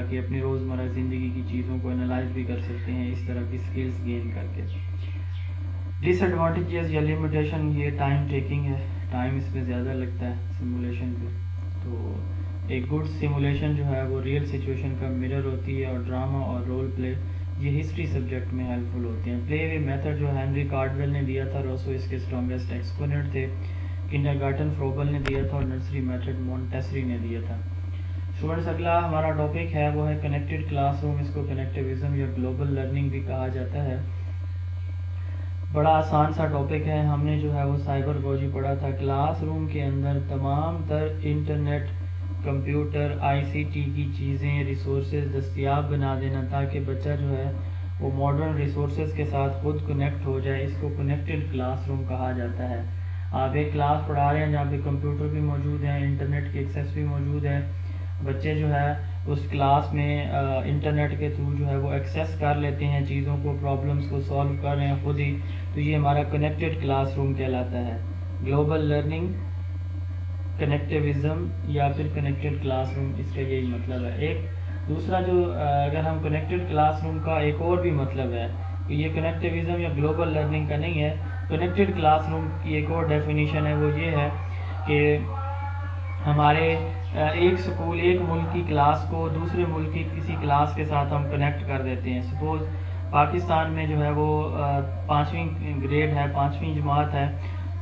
تاکہ اپنی روزمرہ زندگی کی چیزوں کو انالائز بھی کر سکتے ہیں اس طرح کی سکلز گین کر کے. ڈس ایڈوانٹیجز یا لمیٹیشن، یہ ٹائم ٹیکنگ ہے، ٹائم اس پہ زیادہ لگتا ہے سیمولیشن پہ. تو ایک گڈ سیمولیشن جو ہے وہ ریئل سچویشن کا مرر ہوتی ہے، اور ڈرامہ اور رول پلے یہ ہسٹری سبجیکٹ میں ہیلپ فل ہوتے ہیں. پلے وے میتھڈ جو ہینری کارڈویل نے دیا تھا، روسو اس کے اسٹرانگیسٹ ایکسپوننٹ تھے. کنڈرگارٹن فروبل نے دیا تھا، اور نرسری میتھڈ مونٹیسری نے دیا تھا. اسٹوڈنٹس، اگلا ہمارا ٹاپک ہے وہ ہے کنیکٹڈ کلاس روم. اس کو کنیکٹیوزم یا گلوبل لرننگ بھی کہا جاتا ہے. بڑا آسان سا ٹاپک ہے. ہم نے جو ہے وہ سائبر گوجی پڑھا تھا. کلاس روم کے اندر تمام تر انٹرنیٹ، کمپیوٹر، آئی سی ٹی کی چیزیں، ریسورسز دستیاب بنا دینا تاکہ بچہ جو ہے وہ ماڈرن ریسورسز کے ساتھ خود کنیکٹ ہو جائے. اس کو کنیکٹڈ کلاس روم کہا جاتا ہے. آپ ایک کلاس پڑھا رہے ہیں جہاں پہ کمپیوٹر بھی موجود ہیں، انٹرنیٹ کی ایکسیس بھی موجود ہے. بچے جو ہے اس کلاس میں انٹرنیٹ کے تھرو جو ہے وہ ایکسیس کر لیتے ہیں چیزوں کو، پرابلمس کو سالو کر رہے ہیں خود ہی. تو یہ ہمارا کنیکٹڈ کلاس روم کہلاتا ہے. گلوبل لرننگ، کنیکٹیوزم یا پھر کنیکٹڈ کلاس روم، اس کا یہی مطلب ہے. ایک دوسرا جو اگر ہم کنیکٹڈ کلاس روم کا ایک اور بھی مطلب ہے کہ یہ کنیکٹیوزم یا گلوبل لرننگ کا نہیں ہے. کنیکٹڈ کلاس روم کی ایک اور ڈیفینیشن ہے، وہ یہ ہے کہ ہمارے ایک سکول، ایک ملک کی کلاس کو دوسرے ملک کی کسی کلاس کے ساتھ ہم کنیکٹ کر دیتے ہیں. سپوز پاکستان میں جو ہے وہ 5ویں گریڈ ہے، 5ویں جماعت ہے،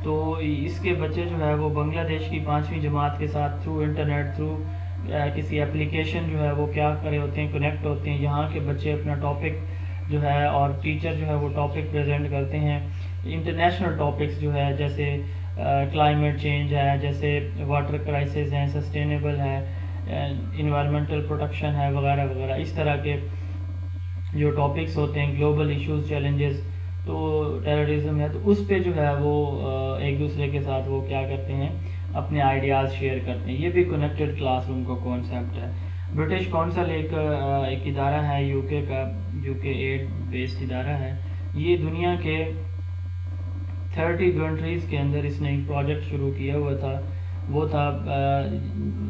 تو اس کے بچے جو ہے وہ بنگلہ دیش کی 5ویں جماعت کے ساتھ تھرو انٹرنیٹ، تھرو کسی اپلیکیشن جو ہے وہ کیا کرے ہوتے ہیں، کنیکٹ ہوتے ہیں. یہاں کے بچے اپنا ٹاپک جو ہے اور ٹیچر جو ہے وہ ٹاپک پریزنٹ کرتے ہیں. انٹرنیشنل ٹاپکس جو ہے جیسے کلائمیٹ چینج ہے، جیسے واٹر کرائسس ہیں، سسٹینیبل ہے، انوائرمنٹل پروٹیکشن ہے، وغیرہ وغیرہ. اس طرح کے جو ٹاپکس ہوتے ہیں، گلوبل ایشوز، چیلنجز، تو ٹیررزم ہے، تو اس پہ جو ہے وہ ایک دوسرے کے ساتھ وہ کیا کرتے ہیں، اپنے آئیڈیاز شیئر کرتے ہیں. یہ بھی کنیکٹڈ کلاس روم کا کانسیپٹ ہے. برٹش کونسل ایک ادارہ ہے یو کے کا، یو کے ایڈ بیسڈ ادارہ ہے. یہ دنیا کے 30 کنٹریز کے اندر اس نے ایک پروجیکٹ شروع کیا ہوا تھا. وہ تھا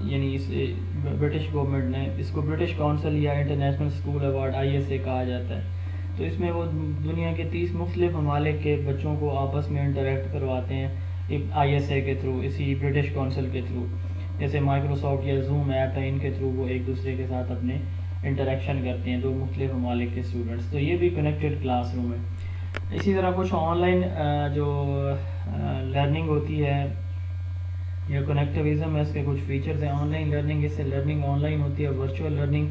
یعنی اس برٹش گورنمنٹ نے اس کو برٹش کونسل یا انٹرنیشنل اسکول ایوارڈ ISA کہا جاتا ہے. تو اس میں وہ دنیا کے 30 مختلف ممالک کے بچوں کو آپس میں انٹریکٹ کرواتے ہیں ISA کے تھرو، اسی برٹش کونسل کے تھرو. جیسے مائکروسافٹ یا زوم ایپ ہے، ان کے تھرو وہ ایک دوسرے کے ساتھ اپنے انٹریکشن کرتے ہیں، دو مختلف ممالک کے اسٹوڈنٹس. تو یہ بھی کنیکٹڈ کلاس روم ہے. اسی طرح کچھ آن لائن جو لرننگ ہوتی ہے یا کنیکٹیوزم ہے، اس کے کچھ فیچرز ہیں. آن لائن لرننگ، اس سے لرننگ آن لائن ہوتی ہے. ورچوئل لرننگ،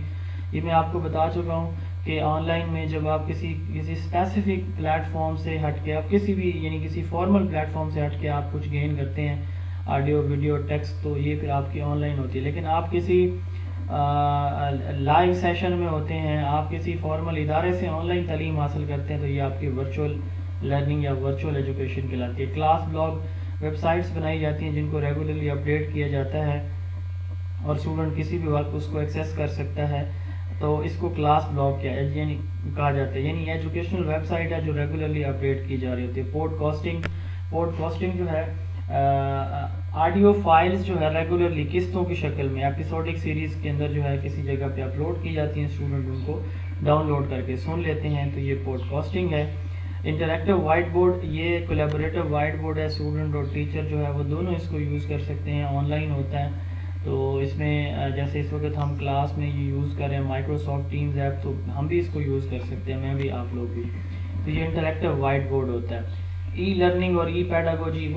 یہ میں آپ کو بتا چکا ہوں کہ آن لائن میں جب آپ کسی اسپیسیفک پلیٹ فارم سے ہٹ کے، آپ کسی بھی یعنی کسی فارمل پلیٹ فارم سے ہٹ کے آپ کچھ گین کرتے ہیں، آڈیو، ویڈیو، ٹیکسٹ، تو یہ پھر آپ کی آن لائن ہوتی ہے. لیکن آپ کسی لائیو سیشن میں ہوتے ہیں، آپ کسی فارمل ادارے سے آن لائن تعلیم حاصل کرتے ہیں، تو یہ آپ کی ورچوئل لرننگ یا ورچوئل ایجوکیشن کہلاتی ہے. کلاس بلاگ، ویب سائٹس بنائی جاتی ہیں جن کو ریگولرلی اپڈیٹ کیا جاتا ہے اور اسٹوڈنٹ کسی بھی وقت اس کو ایکسیس کر سکتا ہے. تو اس کو کلاس بلاگ یعنی کہا جاتا ہے. یعنی ایجوکیشنل ویب سائٹ ہے جو ریگولرلی اپڈیٹ کی جا رہی ہوتی ہے. پوڈ کاسٹنگ جو ہے آڈیو فائلز جو ہے ریگولرلی قسطوں کی شکل میں ایپیسوڈک سیریز کے اندر جو ہے کسی جگہ پہ اپلوڈ کی جاتی ہیں. اسٹوڈنٹ ان کو ڈاؤن لوڈ کر کے سن لیتے ہیں، تو یہ پوڈ کاسٹنگ ہے. انٹریکٹیو وائٹ بورڈ، یہ کولیبوریٹو وائٹ بورڈ ہے. اسٹوڈنٹ اور ٹیچر جو ہے وہ دونوں اس کو یوز کر سکتے ہیں. آن لائن ہوتا ہے، تو اس میں جیسے اس وقت ہم کلاس میں یہ یوز کر رہے ہیں مائکروسافٹ ٹیمز ایپ، تو ہم بھی اس کو یوز کر سکتے ہیں، میں بھی، آپ لوگ بھی. تو یہ انٹریکٹیو وائٹ بورڈ ہوتا ہے. ای لرننگ اور ای پیڈاگوجی،